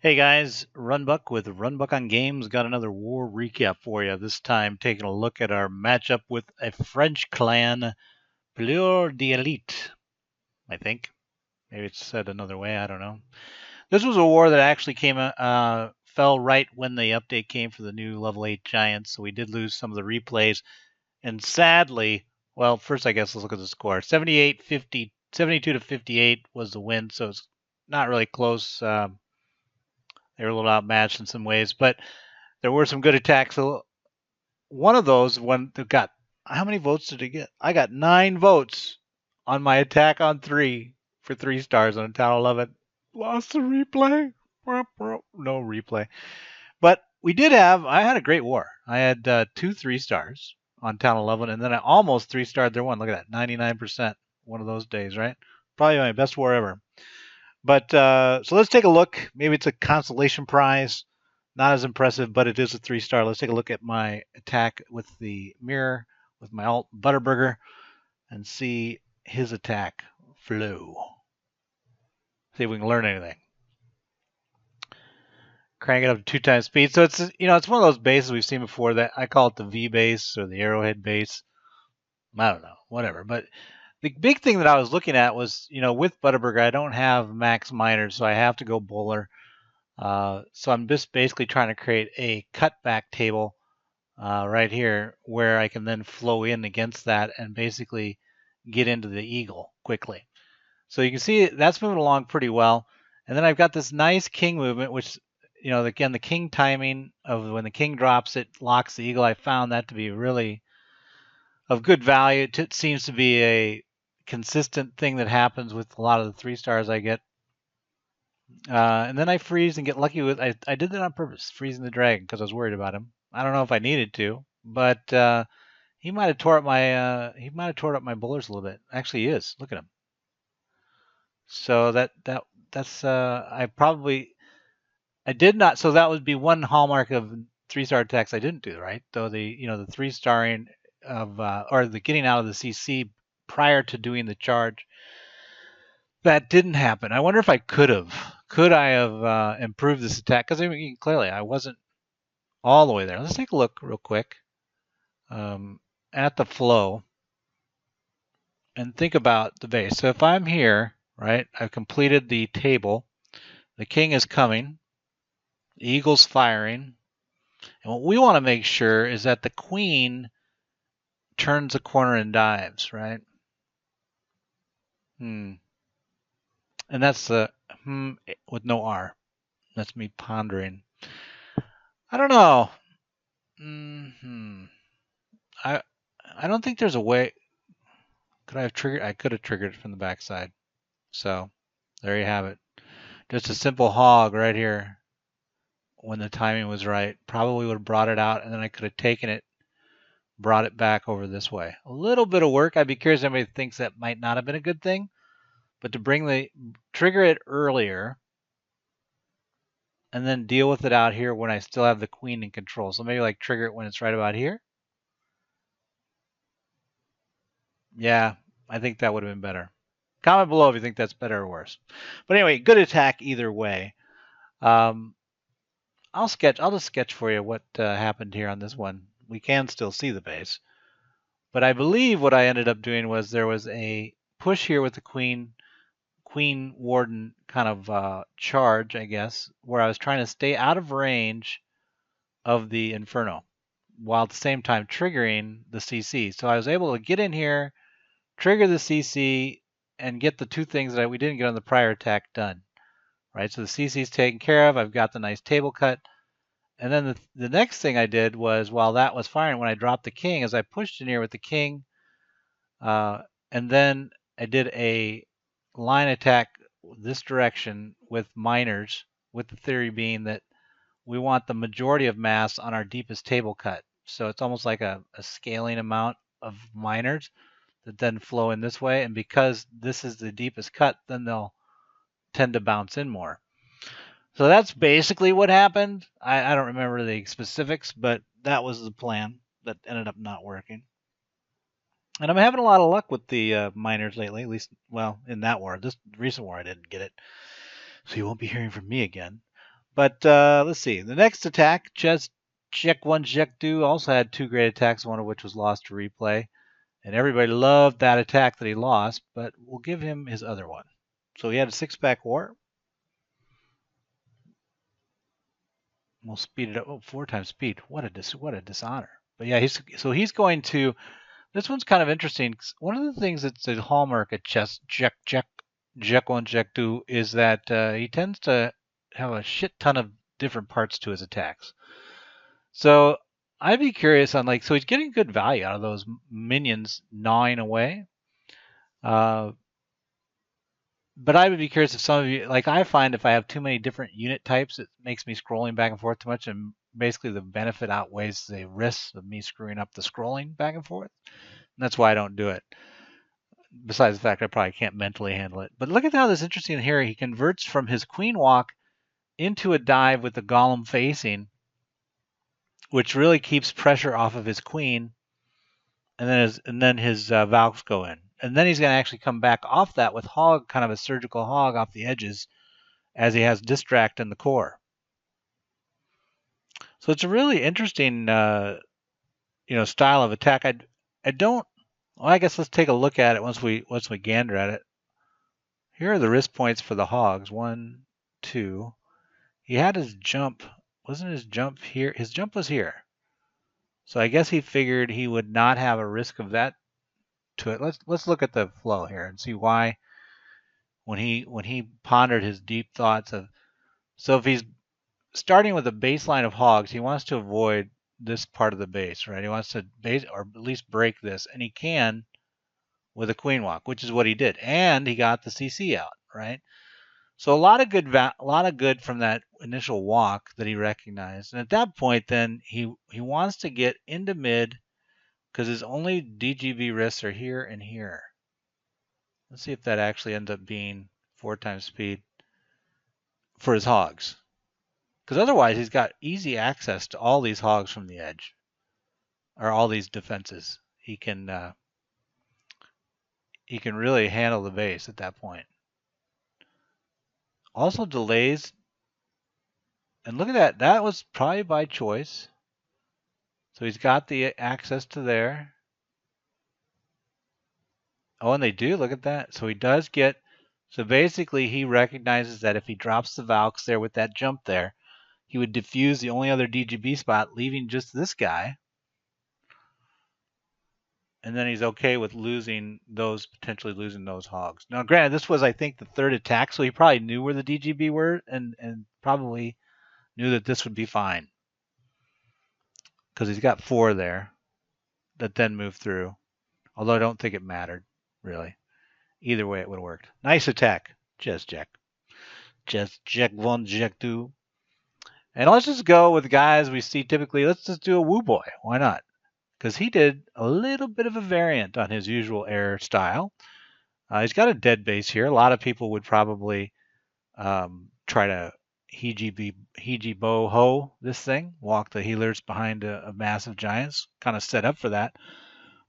Hey guys, RunBuck with RunBuck on Games got another war recap for you. This time taking a look at our matchup with a French clan, Pilleur d'Elite, I think. Maybe it's said another way, I don't know. This was a war that actually fell right when the update came for the new level 8 giants, so we did lose some of the replays. And sadly, well, first I guess let's look at the score. 72 to 58 was the win, so it's not really close. They were a little outmatched in some ways, but there were some good attacks. So one of those, one that got, how many votes did it get? I got 9 votes on my attack on 3 for 3 stars on Town 11. Lost the replay. No replay. But I had a great war. I had 2 3 stars on Town 11, and then I almost 3 starred their one. Look at that, 99%. One of those days, right? Probably my best war ever. But so let's take a look. Maybe it's a consolation prize. Not as impressive, but it is a 3-star. Let's take a look at my attack with the mirror, with my alt ButterBurger, and see his attack flow. See if we can learn anything. Crank it up to 2 times speed. So it's it's one of those bases we've seen before. That I call it the V base or the arrowhead base. I don't know, whatever. But the big thing that I was looking at was, with ButterBurger, I don't have max miners, so I have to go bowler. So I'm just basically trying to create a cutback table right here where I can then flow in against that and basically get into the eagle quickly. So you can see that's moving along pretty well. And then I've got this nice king movement, which, again, the king timing of when the king drops, it locks the eagle. I found that to be really of good value. It seems to be a consistent thing that happens with a lot of the 3 stars I get. And then I freeze and get lucky with, I did that on purpose, freezing the dragon because I was worried about him. I don't know if I needed to, but he might have tore up my bowlers a little bit. Actually, he is. Look at him. So that's I did not. So that would be one hallmark of 3-star attacks I didn't do, right? Though the 3-starring of or the getting out of the CC prior to doing the charge, that didn't happen. I wonder if I could have. Could I have improved this attack? Because clearly I wasn't all the way there. Let's take a look real quick at the flow and think about the base. So if I'm here, right, I've completed the table. The king is coming. The eagle's firing. And what we want to make sure is that the queen turns a corner and dives, right? And that's the with no R. That's me pondering. I don't know. I don't think there's a way. Could I have triggered? I could have triggered it from the backside. So there you have it. Just a simple hog right here. When the timing was right, probably would have brought it out, and then I could have taken it, brought it back over this way. A little bit of work. I'd be curious if anybody thinks that might not have been a good thing, but to trigger it earlier, and then deal with it out here when I still have the queen in control. So maybe like trigger it when it's right about here. Yeah, I think that would have been better. Comment below if you think that's better or worse. But anyway, good attack either way. I'll just sketch for you what happened here on this one. We can still see the base. But I believe what I ended up doing was there was a push here with the queen warden kind of charge, I guess, where I was trying to stay out of range of the Inferno while at the same time triggering the CC. So I was able to get in here, trigger the CC, and get the 2 things that we didn't get on the prior attack done. Right, so the CC is taken care of. I've got the nice table cut. And then the next thing I did was, while that was firing, when I dropped the king, as I pushed in here with the king, and then I did a line attack this direction with miners, with the theory being that we want the majority of mass on our deepest table cut. So it's almost like a scaling amount of miners that then flow in this way. And because this is the deepest cut, then they'll tend to bounce in more. So that's basically what happened. I don't remember the specifics, but that was the plan that ended up not working. And I'm having a lot of luck with the miners lately, at least, well, in that war. This recent war I didn't get it. So you won't be hearing from me again. But let's see. The next attack, just check 1, check 2, also had 2 great attacks, one of which was lost to replay. And everybody loved that attack that he lost, but we'll give him his other one. So he had a 6-pack war. We'll speed it up. Oh, 4 times speed. What a dishonor. But yeah, he's going to. This one's kind of interesting. One of the things that's a hallmark at chess check 1, check 2 is that he tends to have a shit ton of different parts to his attacks. So I'd be curious on so he's getting good value out of those minions gnawing away. But I would be curious if some of you, I find if I have too many different unit types, it makes me scrolling back and forth too much, and basically the benefit outweighs the risks of me screwing up the scrolling back and forth. And that's why I don't do it. Besides the fact I probably can't mentally handle it. But look at how this is interesting here. He converts from his queen walk into a dive with the golem facing, which really keeps pressure off of his queen, and then his Valks go in. And then he's going to actually come back off that with hog, kind of a surgical hog off the edges, as he has distract in the core. So it's a really interesting, style of attack. I don't. Well, I guess let's take a look at it once we gander at it. Here are the risk points for the hogs. 1, 2. He had his jump. Wasn't his jump here? His jump was here. So I guess he figured he would not have a risk of that to it. Let's look at the flow here and see why. When he pondered his deep thoughts of, so if he's starting with a baseline of hogs, he wants to avoid this part of the base, right? He wants to base or at least break this, and he can with a queen walk, which is what he did, and he got the CC out, right? So a lot of good from that initial walk that he recognized, and at that point, then he wants to get into mid because his only DGB risks are here and here. Let's see if that actually ends up being 4 times speed for his hogs. Because otherwise, he's got easy access to all these hogs from the edge, or all these defenses. He can really handle the base at that point. Also delays, and look at that. That was probably by choice. So he's got the access to there. Oh, and they do, look at that. So he does get, so basically he recognizes that if he drops the Valks there with that jump there, he would diffuse the only other DGB spot, leaving just this guy. And then he's okay with potentially losing those hogs. Now, granted, this was, I think, the 3rd attack, so he probably knew where the DGB were and probably knew that this would be fine. Because he's got 4 there that then move through. Although I don't think it mattered, really. Either way, it would have worked. Nice attack. Just check 1, check 2. And let's just go with the guys we see typically. Let's just do a Woo Boy. Why not? Because he did a little bit of a variant on his usual air style. He's got a dead base here. A lot of people would probably try to Heegy-Bo-Ho this thing, walk the healers behind a massive giants, kind of set up for that.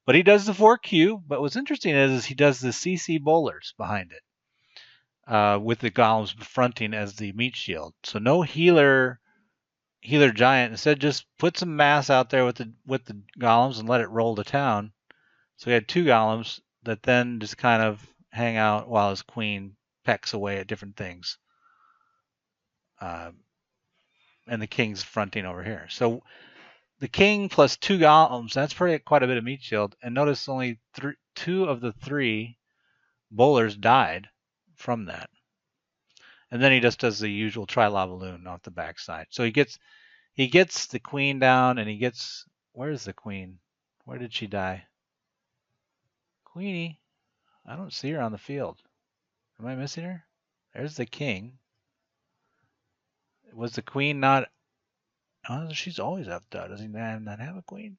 But he does the 4Q. But what's interesting is he does the CC bowlers behind it, with the golems fronting as the meat shield. So no healer giant. Instead, just put some mass out there with the golems and let it roll to town. So he had 2 golems that then just kind of hang out while his queen pecks away at different things. And the king's fronting over here. So the king plus 2 golems, that's quite a bit of meat shield. And notice only 2 of the 3 bowlers died from that. And then he just does the usual try LavaLoon off the backside. So he gets the queen down, and he gets, where's the queen? Where did she die? Queenie, I don't see her on the field. Am I missing her? There's the king. Was the queen not? Oh, she's always up there. Does he not have a queen?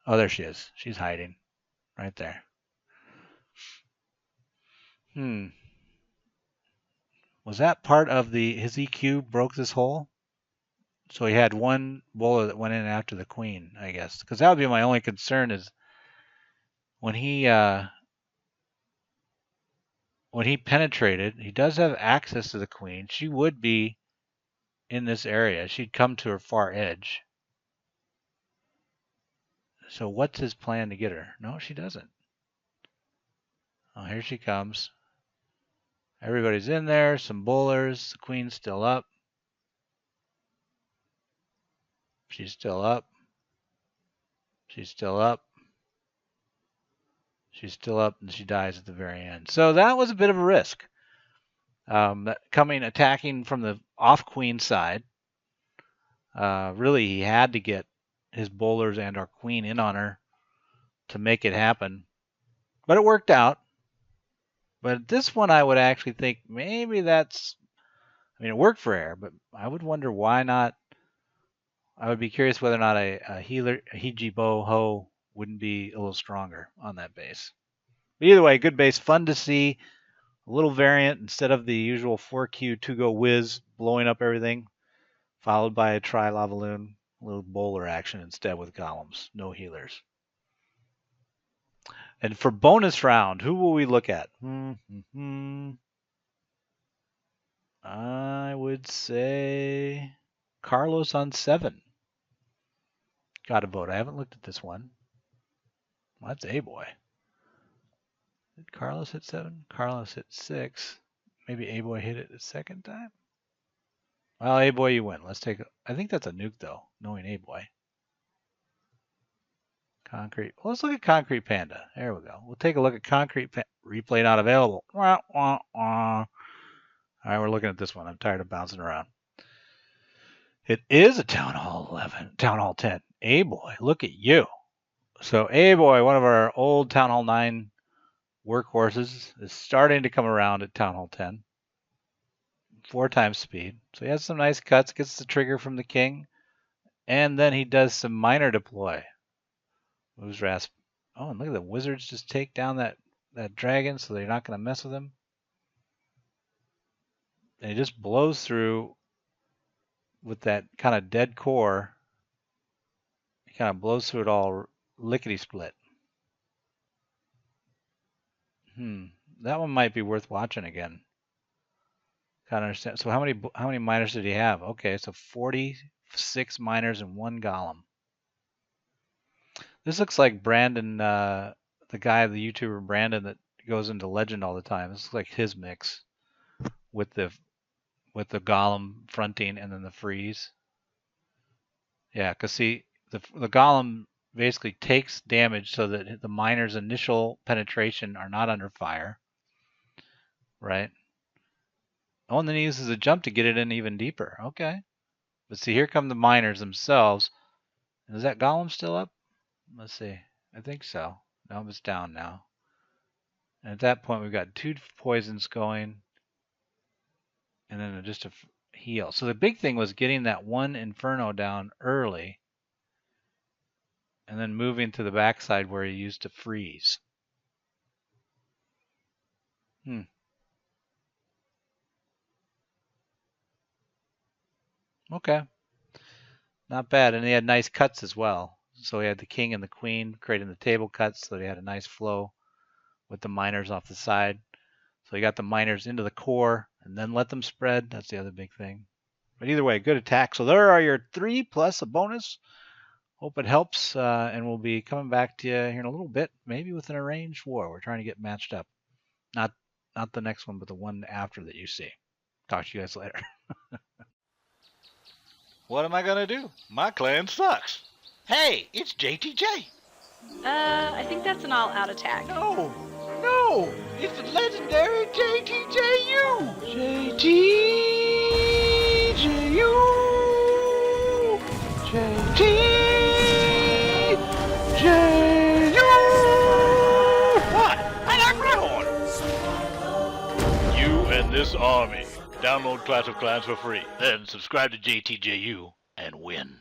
Oh, there she is. She's hiding right there. Was that part of his EQ broke this hole? So he had 1 bowler that went in after the queen, I guess. Because that would be my only concern is when he penetrated, he does have access to the queen. She would be in this area. She'd come to her far edge. So what's his plan to get her? No, she doesn't. Oh, here she comes. Everybody's in there. Some bowlers. The queen's still up. She's still up. She's still up. She's still up, and she dies at the very end. So that was a bit of a risk. Attacking from the off queen side. Really, he had to get his bowlers and our queen in on her to make it happen. But it worked out. But this one, I would actually think maybe that's... I mean, it worked for air, but I would wonder why not. I would be curious whether or not a healer, a Hijibo Ho, wouldn't be a little stronger on that base. But either way, good base, fun to see. A little variant instead of the usual 4Q 2-go whiz blowing up everything, followed by a try LavaLoon, a little bowler action instead with columns, no healers. And for bonus round, who will we look at? I would say Carlos on 7. Got a vote. I haven't looked at this one. Well, that's A-Boy. Did Carlos hit 7? Carlos hit 6. Maybe A-Boy hit it the second time? Well, A-Boy, you win. Let's take... I think that's a nuke, though, knowing A-Boy. Concrete. Well, let's look at Concrete Panda. There we go. We'll take a look at Concrete Panda. Replay not available. All right, we're looking at this one. I'm tired of bouncing around. It is a Town Hall 11. Town Hall 10. A-Boy, look at you. So A-Boy, one of our old Town Hall 9 workhorses, is starting to come around at Town Hall 10. 4 times speed. So he has some nice cuts, gets the trigger from the king, and then he does some minor deploy. Moves Rasp. Oh, and look at the wizards just take down that dragon, so they're not going to mess with him. And he just blows through with that kind of dead core. He kind of blows through it all lickety-split. That one might be worth watching again. Kind of understand. So how many miners did he have? Okay, so 46 miners and 1 golem. This looks like Brandon, the guy, the YouTuber Brandon that goes into Legend all the time. This looks like his mix with the golem fronting and then the freeze. Yeah, because see, the golem basically takes damage so that the miner's initial penetration are not under fire, right? Oh, and then he uses a jump to get it in even deeper. Okay. But see, here come the miners themselves. Is that golem still up? Let's see. I think so. No, it's down now. And at that point, we've got 2 poisons going. And then just a heal. So the big thing was getting that 1 Inferno down early. And then moving to the backside where he used to freeze. Okay. Not bad. And he had nice cuts as well. So he had the king and the queen creating the table cuts, so he had a nice flow with the miners off the side. So he got the miners into the core and then let them spread. That's the other big thing. But either way, good attack. So there are your 3 plus a bonus. Hope it helps, and we'll be coming back to you here in a little bit, maybe with an arranged war. We're trying to get matched up. Not the next one, but the one after that you see. Talk to you guys later. What am I going to do? My clan sucks. Hey, it's JTJ. I think that's an all-out attack. No, it's the legendary JTJU. JTJU. What? I like my horn. You and this army. Download Clash of Clans for free. Then subscribe to JTJU and win.